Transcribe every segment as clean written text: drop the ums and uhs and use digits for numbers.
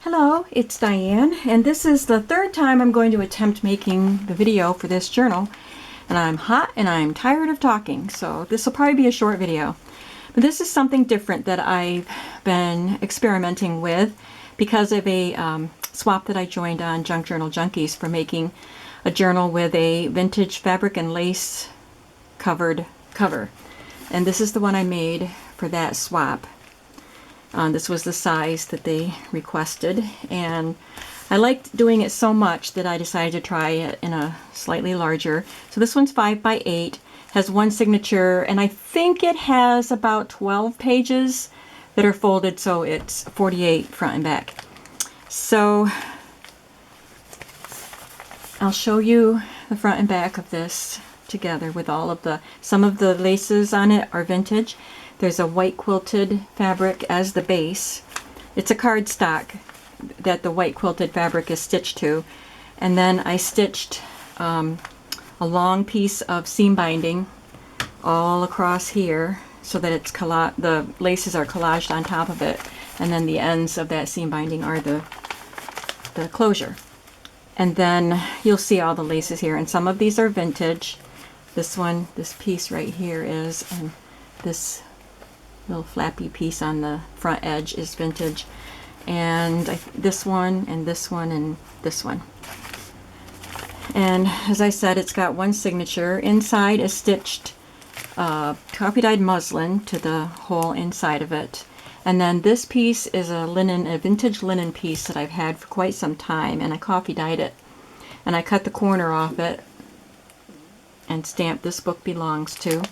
Hello, it's Diane, and this is the third time I'm going to attempt making the video for this journal. And I'm hot and I'm tired of talking, so this will probably be a short video. But this is something different that I've been experimenting with because of a swap that I joined on Junk Journal Junkies for making a journal with a vintage fabric and lace covered cover. And this is the one I made for that swap. This was the size that they requested, and I liked doing it so much that I decided to try it in a slightly larger. So this one's 5 by 8, has one signature, and I think it has about 12 pages that are folded, so it's 48 front and back. So I'll show you the front and back of this together with all of some of the laces on it are vintage. There's a white quilted fabric as the base. It's a cardstock that the white quilted fabric is stitched to. And then I stitched a long piece of seam binding all across here so that it's the laces are collaged on top of it. And then the ends of that seam binding are the closure. And then you'll see all the laces here. And some of these are vintage. This one, this piece right here is, and this little flappy piece on the front edge is vintage, and this one and this one and this one. And as I said, it's got one signature. Inside is stitched coffee dyed muslin to the hole inside of it, and then this piece is a vintage linen piece that I've had for quite some time, and I coffee dyed it, and I cut the corner off it and stamped "This book belongs to."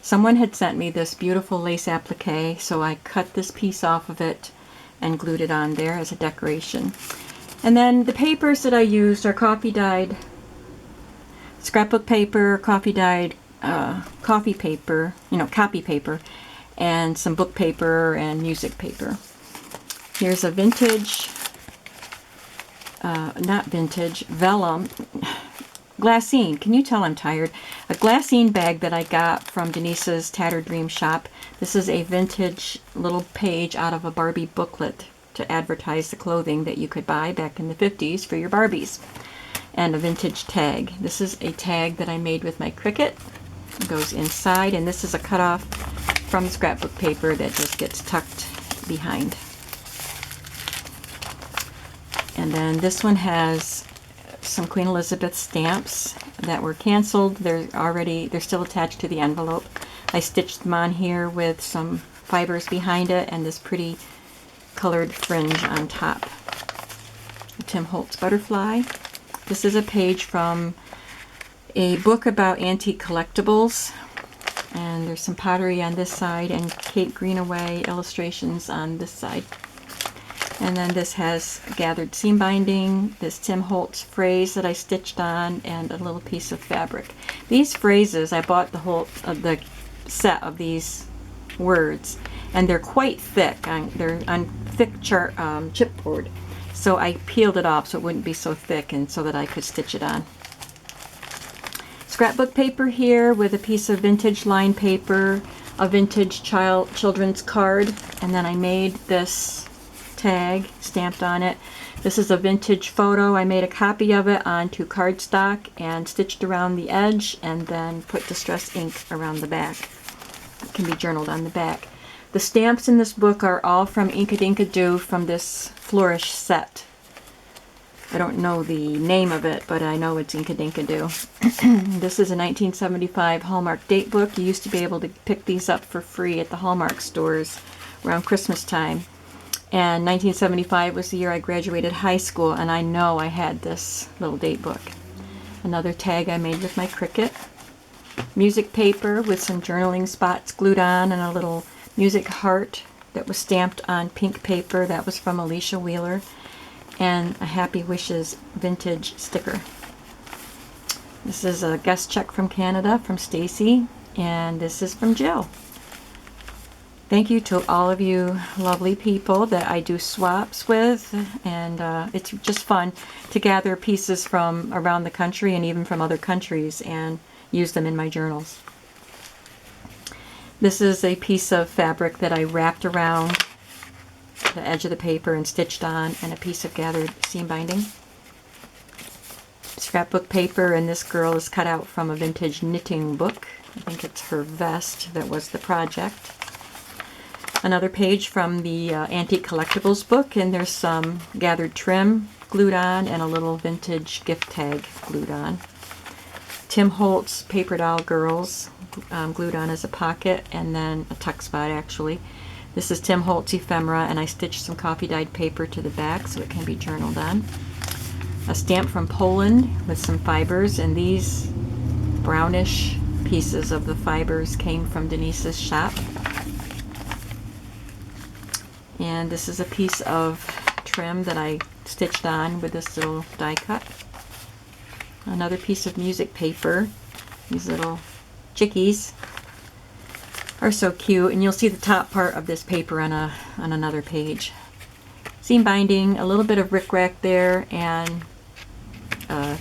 Someone had sent me this beautiful lace applique, so I cut this piece off of it and glued it on there as a decoration. And then the papers that I used are coffee dyed scrapbook paper, coffee dyed coffee paper, copy paper, and some book paper and music paper. Here's a vintage, not vintage, vellum, glassine. Can you tell I'm tired? A glassine bag that I got from Denise's Tattered Dream shop. This is a vintage little page out of a Barbie booklet to advertise the clothing that you could buy back in the 50s for your Barbies. And a vintage tag. This is a tag that I made with my Cricut. It goes inside, and this is a cutoff from scrapbook paper that just gets tucked behind. And then this one has some Queen Elizabeth stamps that were canceled. They're still attached to the envelope. I stitched them on here with some fibers behind it and this pretty colored fringe on top. Tim Holtz butterfly. This is a page from a book about antique collectibles, and there's some pottery on this side and Kate Greenaway illustrations on this side. And then this has gathered seam binding, this Tim Holtz phrase that I stitched on, and a little piece of fabric. These phrases, I bought the set of these words, and they're quite thick. They're on thick chipboard. So I peeled it off so it wouldn't be so thick and so that I could stitch it on. Scrapbook paper here with a piece of vintage line paper, a vintage children's card, and then I made this tag stamped on it. This is a vintage photo. I made a copy of it onto cardstock and stitched around the edge and then put distress ink around the back. It can be journaled on the back. The stamps in this book are all from Inkadinka from this Flourish set. I don't know the name of it, but I know it's Inkadinka. This is a 1975 Hallmark date book. You used to be able to pick these up for free at the Hallmark stores around Christmas time. And 1975 was the year I graduated high school, and I know I had this little date book. Another tag I made with my Cricut. Music paper with some journaling spots glued on, and a little music heart that was stamped on pink paper. That was from Alicia Wheeler. And a Happy Wishes vintage sticker. This is a guest check from Canada from Stacy, and this is from Jill. Thank you to all of you lovely people that I do swaps with, and it's just fun to gather pieces from around the country and even from other countries and use them in my journals. This is a piece of fabric that I wrapped around the edge of the paper and stitched on, and a piece of gathered seam binding. Scrapbook paper, and this girl is cut out from a vintage knitting book. I think it's her vest that was the project. Another page from the Antique Collectibles book, and there's some gathered trim glued on and a little vintage gift tag glued on. Tim Holtz Paper Doll Girls glued on as a pocket, and then a tuck spot actually. This is Tim Holtz ephemera, and I stitched some coffee dyed paper to the back so it can be journaled on. A stamp from Poland with some fibers, and these brownish pieces of the fibers came from Denise's shop. And this is a piece of trim that I stitched on with this little die cut. Another piece of music paper. These little chickies are so cute, and you'll see the top part of this paper on another page. Seam binding, a little bit of rickrack there, and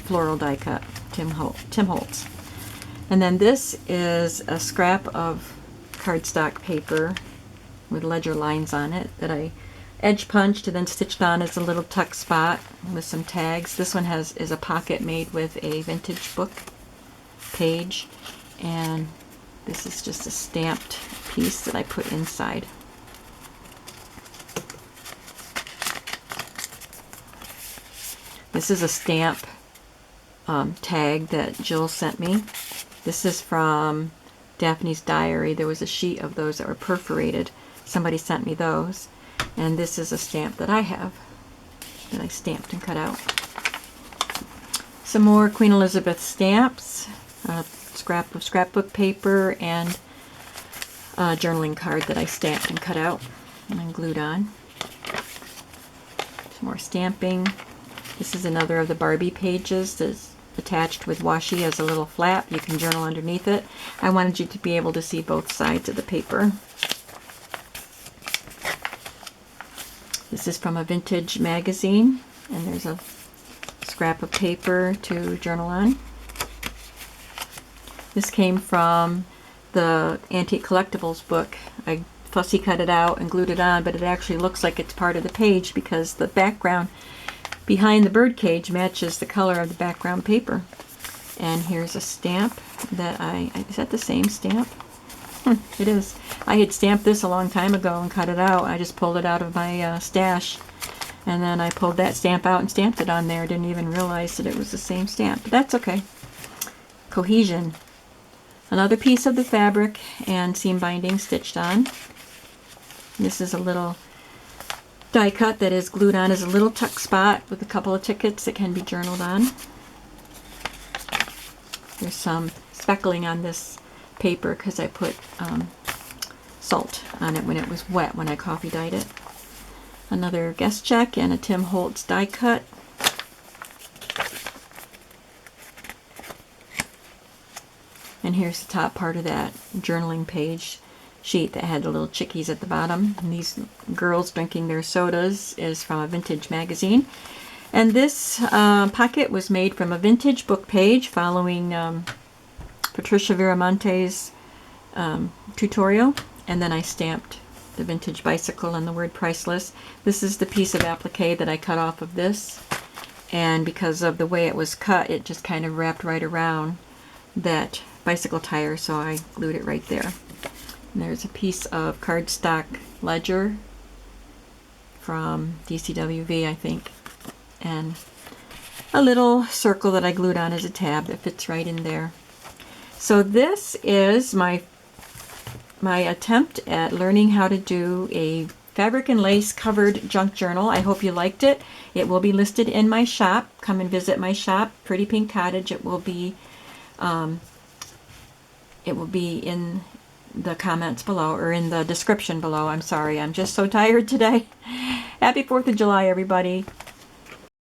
floral die cut, Tim Holtz. And then this is a scrap of cardstock paper with ledger lines on it that I edge punched and then stitched on as a little tuck spot with some tags. This one is a pocket made with a vintage book page, and this is just a stamped piece that I put inside. This is a stamp tag that Jill sent me. This is from Daphne's Diary. There was a sheet of those that were perforated. Somebody sent me those. And this is a stamp that I have that I stamped and cut out. Some more Queen Elizabeth stamps, a scrap of scrapbook paper, and a journaling card that I stamped and cut out and then glued on. Some more stamping. This is another of the Barbie pages that's attached with washi as a little flap. You can journal underneath it. I wanted you to be able to see both sides of the paper. This is from a vintage magazine, and there's a scrap of paper to journal on. This came from the Antique Collectibles book. I fussy cut it out and glued it on, but it actually looks like it's part of the page because the background behind the birdcage matches the color of the background paper. And here's a stamp that is that the same stamp? It is. I had stamped this a long time ago and cut it out. I just pulled it out of my stash, and then I pulled that stamp out and stamped it on there. Didn't even realize that it was the same stamp, but that's okay. Cohesion. Another piece of the fabric and seam binding stitched on. This is a little die cut that is glued on as a little tuck spot with a couple of tickets that can be journaled on. There's some speckling on this paper because I put salt on it when it was wet when I coffee dyed it. Another guest check and a Tim Holtz die cut. And here's the top part of that journaling page sheet that had the little chickies at the bottom. And these girls drinking their sodas is from a vintage magazine. And this pocket was made from a vintage book page following Patricia Viramonte's tutorial, and then I stamped the vintage bicycle and the word priceless. This is the piece of applique that I cut off of this, and because of the way it was cut, it just kind of wrapped right around that bicycle tire, so I glued it right there. And there's a piece of cardstock ledger from DCWV, I think, and a little circle that I glued on as a tab that fits right in there. So this is my attempt at learning how to do a fabric and lace covered junk journal. I hope you liked it. It will be listed in my shop. Come and visit my shop, Pretty Pink Cottage. It will be in the comments below, or in the description below. I'm sorry, I'm just so tired today. Happy 4th of July, everybody.